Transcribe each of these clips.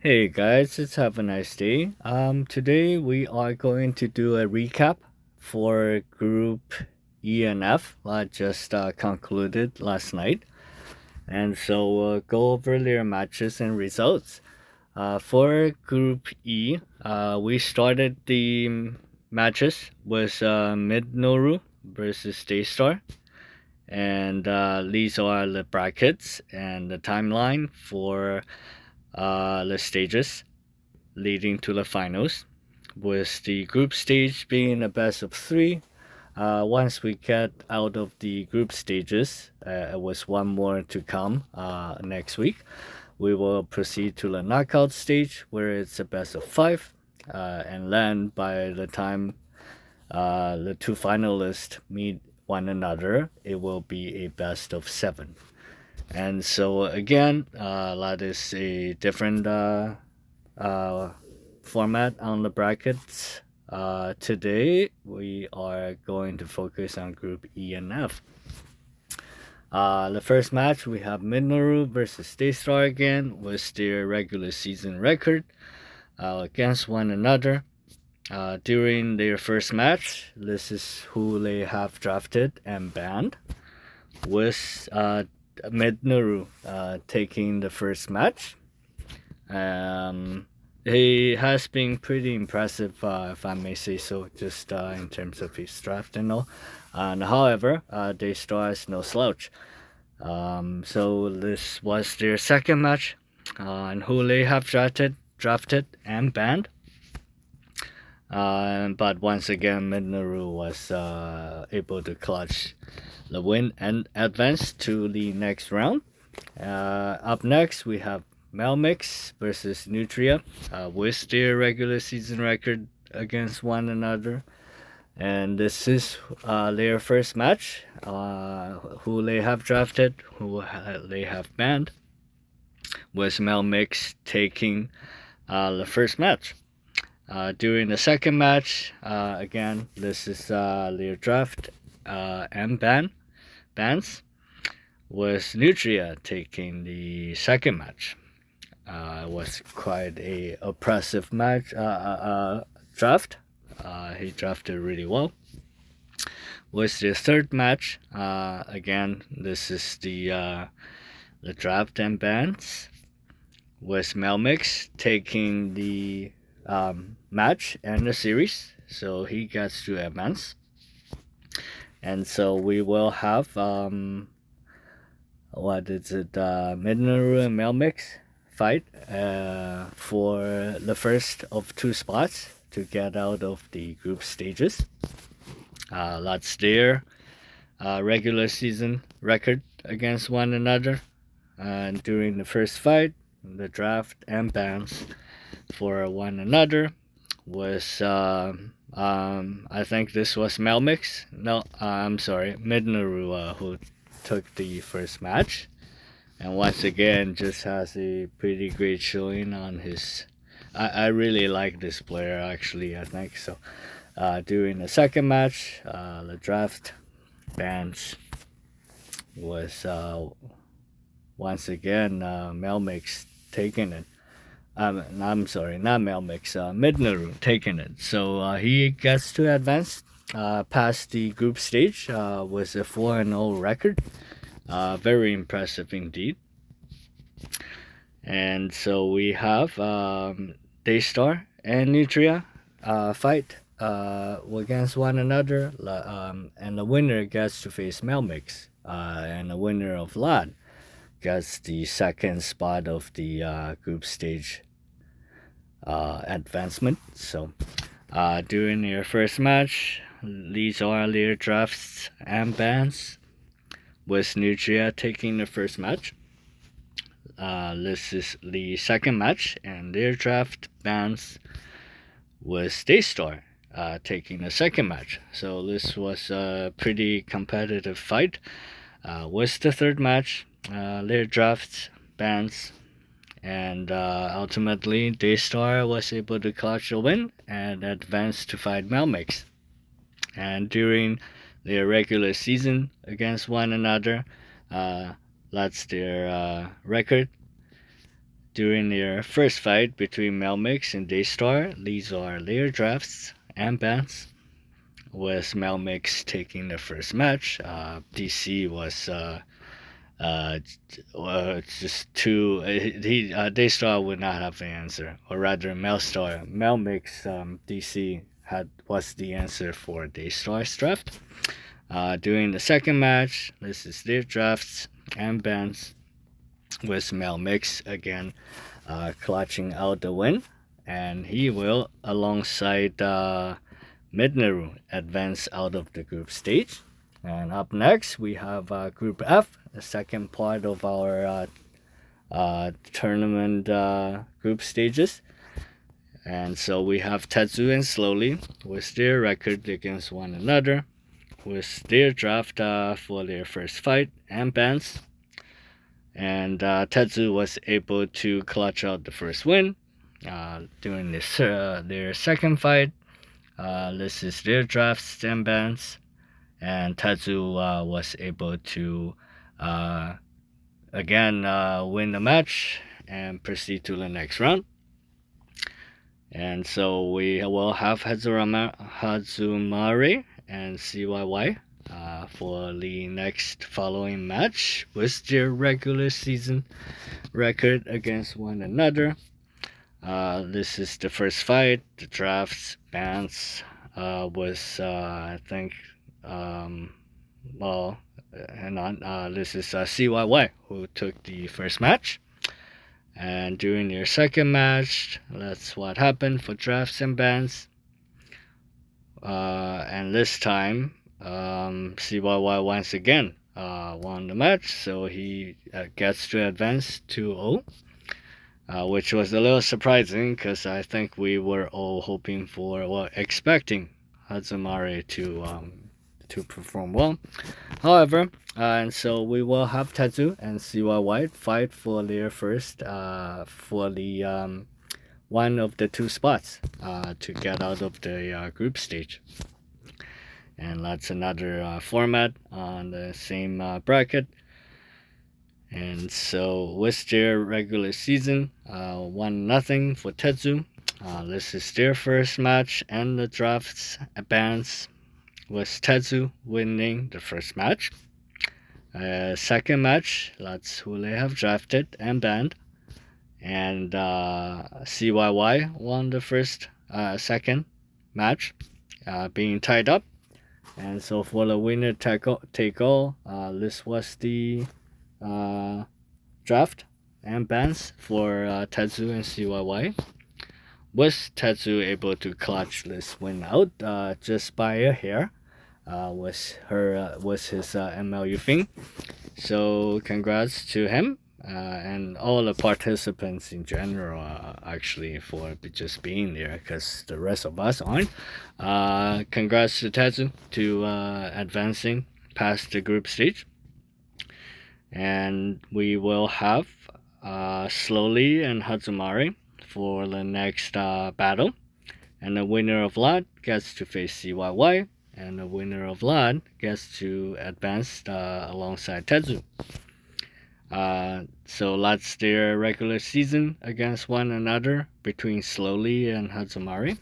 Hey guys, it's have a nice day. Today we are going to do a recap for Group E and F, just concluded last night, and so we'll go over their matches and results. For Group E, we started the matches with Midnoru versus Daystar, and these are the brackets and the timeline for the stages leading to the finals, with the group stage being a best of three. Once we get out of the group stages, with one more to come next week, we will proceed to the knockout stage where it's a best of five. And then by the time the two finalists meet one another, it will be a best of seven. And so again, that is a different uh, format on the brackets. Today we are going to focus on Group E and F. The first match we have Minoru versus Daystar again with their regular season record against one another. During their first match, this is who they have drafted and banned, with Minoru taking the first match. Um, he has been pretty impressive, if I may say so, just in terms of his draft and all. And however, Daystar is no slouch. So this was their second match, and who they have drafted and banned. But once again, Minoru was able to clutch the win and advance to the next round. Up next, we have Melmix versus Nutria, with their regular season record against one another. And this is their first match. Who they have drafted, who they have banned, with Melmix taking the first match. During the second match, again, this is their draft and bans, with Nutria taking the second match. It was quite a oppressive match draft. He drafted really well. With the third match, again, this is the draft and bans, with Melmix taking the match and the series, so he gets to advance. And so we will have what is it, Minoru and Melmix fight for the first of two spots to get out of the group stages. That's their regular season record against one another. And during the first fight, the draft and bans for one another was, I think this was Melmix. No, I'm sorry, Minoru, who took the first match. And once again, just has a pretty great showing on his. I really like this player, actually, I think so. During the second match, the draft bans was once again Melmix taking it. I'm sorry, not Melmix, Midnaru taking it. So he gets to advance past the group stage with a 4-0 record. Very impressive indeed. And so we have Daystar and Nutria fight against one another, and the winner gets to face Melmix, and the winner of Lad gets the second spot of the group stage advancement. So during your first match, these are their drafts and bans, with Nutria taking the first match. This is the second match, and their draft bans was Daystar taking the second match. So this was a pretty competitive fight. Was the third match, their draft bans, and ultimately Daystar was able to clutch a win and advance to fight Melmix. And during their regular season against one another, that's their record. during their first fight between Melmix and Daystar, these are their drafts and bans. With Melmix taking the first match, DC was just too. Daystar would not have the answer, or rather, Melmix DC was the answer for Daystar's draft. During the second match, this is their drafts and bans, with Melmix again clutching out the win, and he will, alongside Midnaru, advance out of the group stage. And up next, we have Group F, the second part of our tournament group stages. And so we have Tetsu and Slowly with their record against one another, with their draft for their first fight and bans. And Tetsu was able to clutch out the first win during their second fight. This is their drafts and bans, and Tetsu was able to again win the match and proceed to the next round. And so we will have Hazumari and CYY for the next following match with their regular season record against one another. This is the first fight. The drafts bans was I think this is CYY who took the first match. And during their second match, that's what happened for drafts and bans. And this time, CYY once again won the match, so he gets to advance 2-0, which was a little surprising because I think we were all hoping for, or expecting Hazumari to perform well. However, and so we will have Tetsu and CYY fight for their first for the one of the two spots to get out of the group stage. And that's another format on the same bracket. And so with their regular season, 1-0 for Tetsu. This is their first match, and the drafts bans was Tetsu winning the first match. Second match, that's who they have drafted and banned. And CYY won the second match, being tied up. And so for the winner take all, this was the draft and bans for Tetsu and CYY. Was Tetsu able to clutch this win out just by a hair? Was his MLU thing. So congrats to him and all the participants in general, actually, for just being there, because the rest of us aren't. Congrats to Tetsu to advancing past the group stage. And we will have Slowly and Hazumari for the next battle. And the winner of that gets to face CYY. And the winner of that gets to advance alongside Tetsu. So that's their regular season against one another between Slowly and Hazumari.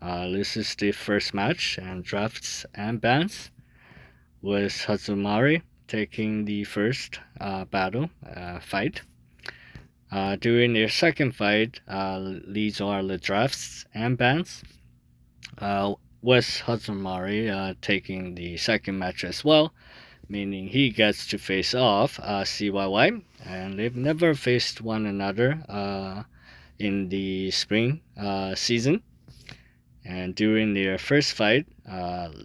This is the first match and drafts and bans, with Hazumari taking the first fight. During their second fight, these are the drafts and bans, with Hazumari taking the second match as well, meaning he gets to face off CYY, and they've never faced one another in the spring season. And during their first fight,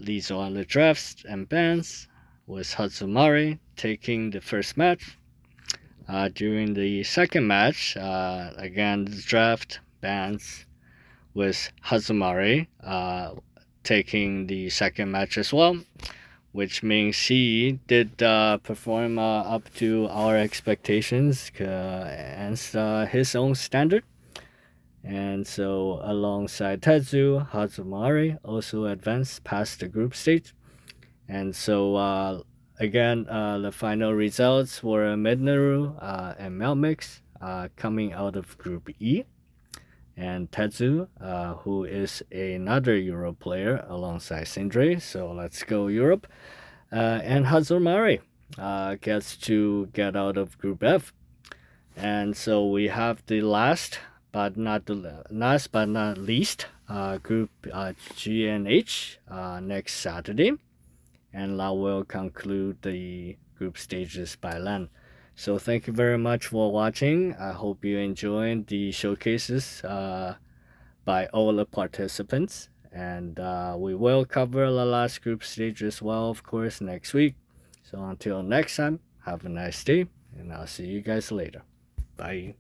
these are the drafts and bans, with Hazumari taking the first match. During the second match, again, the draft bans, with Hazumari taking the second match as well, which means he did perform up to our expectations and his own standard. And so alongside Tetsu, Hazumari also advanced past the group stage. And so again, the final results were Midnaru and Melmix coming out of Group E, and Tetsu, who is another Euro player alongside Sindre. So let's go Europe. And Hazumari gets to get out of Group F. And so we have the last but not least Group G and H next Saturday, and that will conclude the group stages by land. So thank you very much for watching. I hope you enjoyed the showcases by all the participants, and we will cover the last group stage as well, of course, next week. So until next time, have a nice day, and I'll see you guys later. Bye.